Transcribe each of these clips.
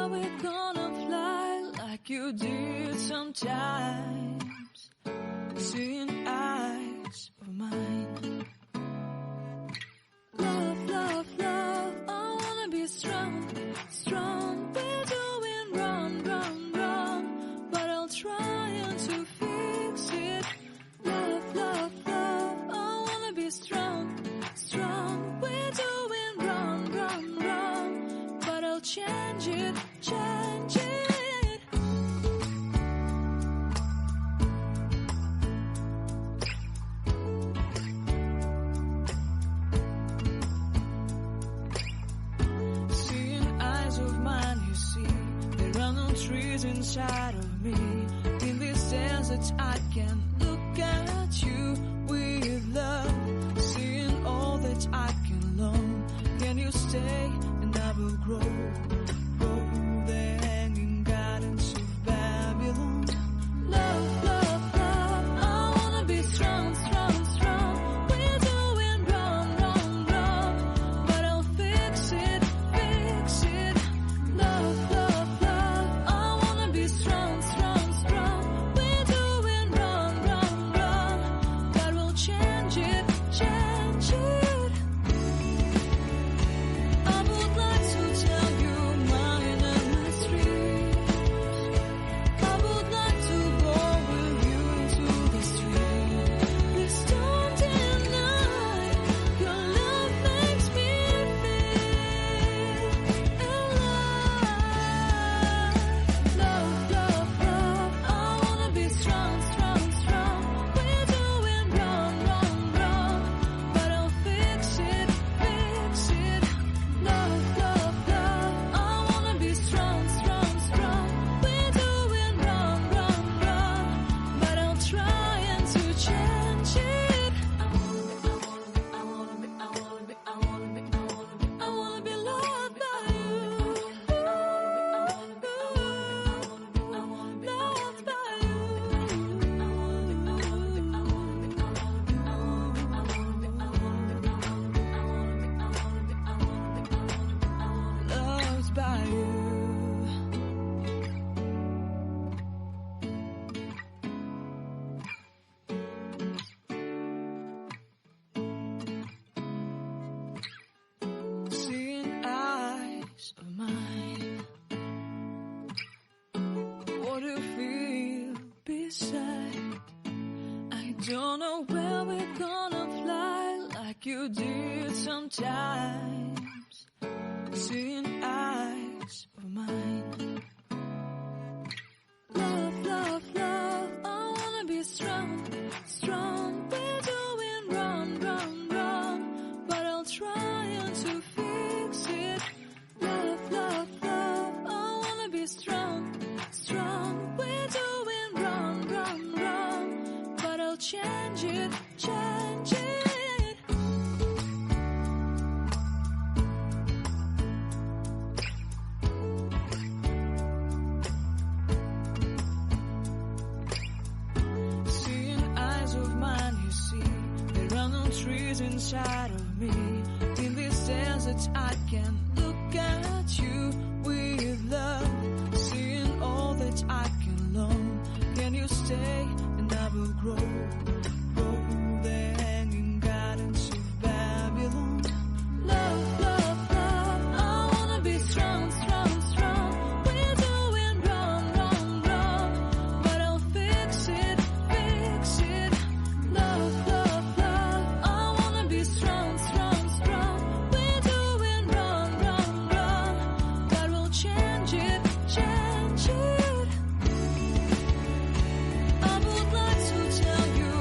where we're gonna fly like you did sometimes. Seeing eyes of mine. Love, love, love, I wanna be strong, strong. We're doing wrong, wrong, wrong, but I'll try to fix it. Love, love, love, I wanna be strong, strong. We're doing wrong, wrong, wrong, but I'll change it, change it. Trees inside of me. In this desert I can look at you with love. Seeing all that I can learn. Can you stay and I will grow? Grow the hanging gardens of Babylon. Love, love, love, I wanna be strong, strong, strong. We're doing wrong, wrong, wrong, but I'll fix it, fix it. Love, love, strong, strong, strong. We're doing wrong, wrong, wrong, but we'll change it, change it. I would like to tell you my streets. I would like to go with you to the street. Please don't deny your love makes me feel alive. Love, love, love, I wanna be strong, strong, strong. We're doing wrong, wrong, wrong, but I'll fix it, fix it. Love, love, love, I wanna be strong, strong, strong. We're doing wrong, wrong, wrong, but I'll try to change it. I wanna be loved by you. Loved by you. Loved by you. Seeing eyes of mine. What do you feel beside? I don't know where we're gonna fly like you did sometimes. Seeing eyes of mine. Love, love, love, I wanna be strong, strong. We're doing wrong, wrong, wrong, but I'll try to fix it. Love, love, love, I wanna be strong, strong. We're doing wrong, wrong, wrong, but I'll change it, change it. Seeing eyes of mine, you see, there are no trees inside of me. In this desert I can look at you with love. Seeing all that I can learn. Can you stay and I will grow? Grow the hanging gardens of Babylon. Love, love, love, I wanna be strong, strong, strong. We're doing wrong, wrong, wrong, but I'll fix it, fix it. Love, love, love, I wanna be strong, strong, strong. We're doing wrong, wrong, wrong, but we'll change it, change it. I would like to tell you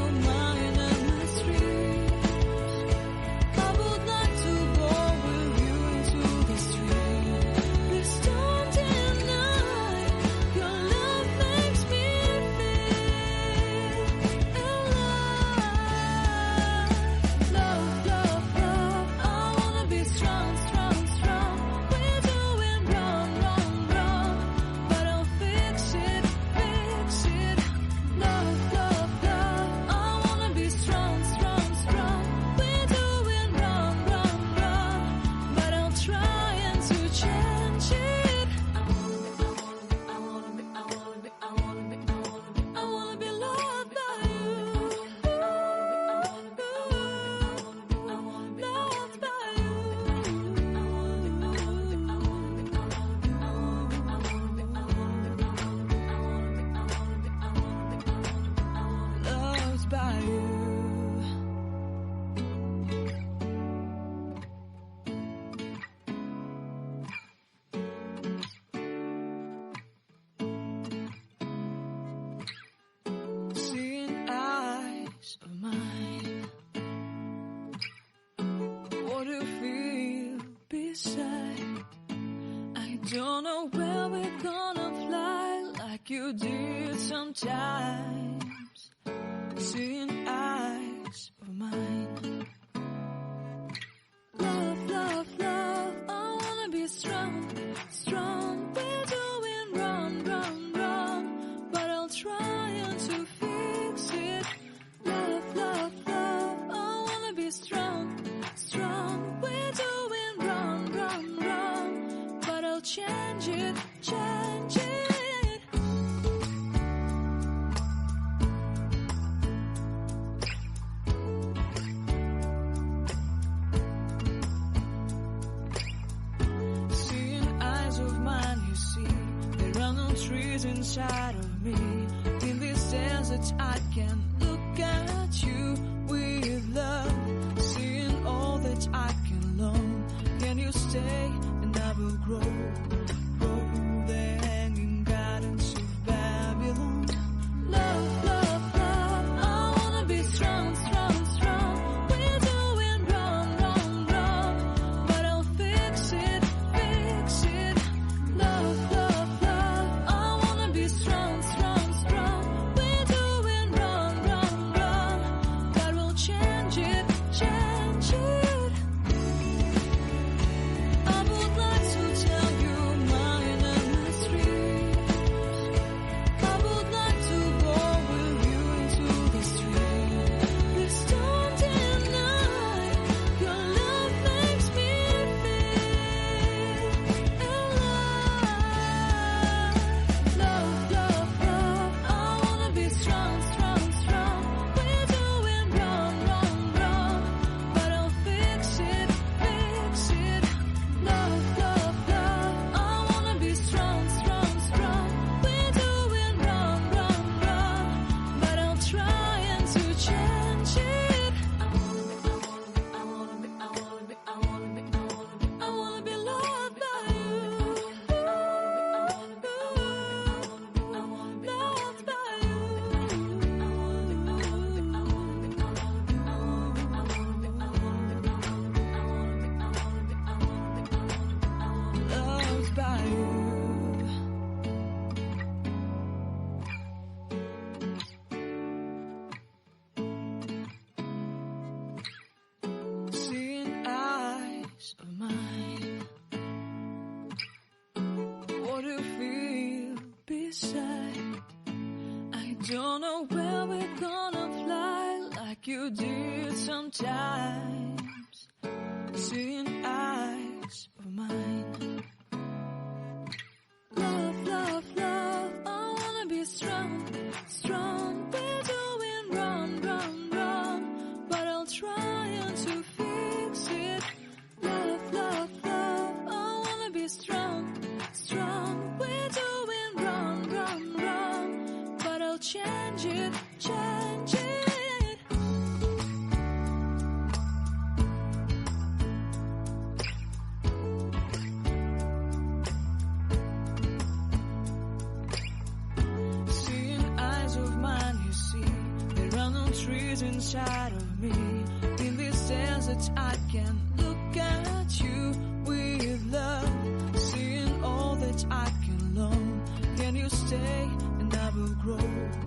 you did sometimes, seeing eyes of mine. Love, love, love, I wanna be strong, strong. We're doing wrong, wrong, wrong, but I'll try to fix it. Love, love, love, I wanna be strong, strong. We're doing wrong, wrong, wrong, but I'll change it, change it. Trees inside of me. In this desert I can look at you with love, seeing all that I can learn. Can you stay and I will grow, grow the hanging gardens of Babylon. Love, love, love, I wanna be strong, strong, strong. We're doing wrong, wrong, wrong, but I'll fix it, fix it. Love, love, strong, strong, strong. We're doing wrong, wrong, wrong, but we'll change it, change it. I would like to tell you my mysteries. I would like to go with you into the street. Please don't deny your love makes me feel alive. Love, love, love, I wanna be strong, strong, strong. We're doing wrong, wrong, wrong, but I'll fix it, fix it. Love, love, love, I wanna be strong, strong, strong. We're doing wrong, wrong, wrong, but I'll try to change it. I wanna be loved by you. Loved by you. Loved by you. Seeing eyes of mine. What do you feel beside? I don't know where we're gonna fly like you did sometimes. Seeing eyes of mine. Love, love, love, I wanna be strong, strong. We're doing wrong, wrong, wrong, but I'll try to fix it. Love, love, love, I wanna be strong, strong. We're doing wrong, wrong, wrong, but I'll change it, change it. Seeing eyes of mine, you see, there are no trees inside of me. In this desert I can look at you with love, seeing all that I can learn. Can you stay and I will grow?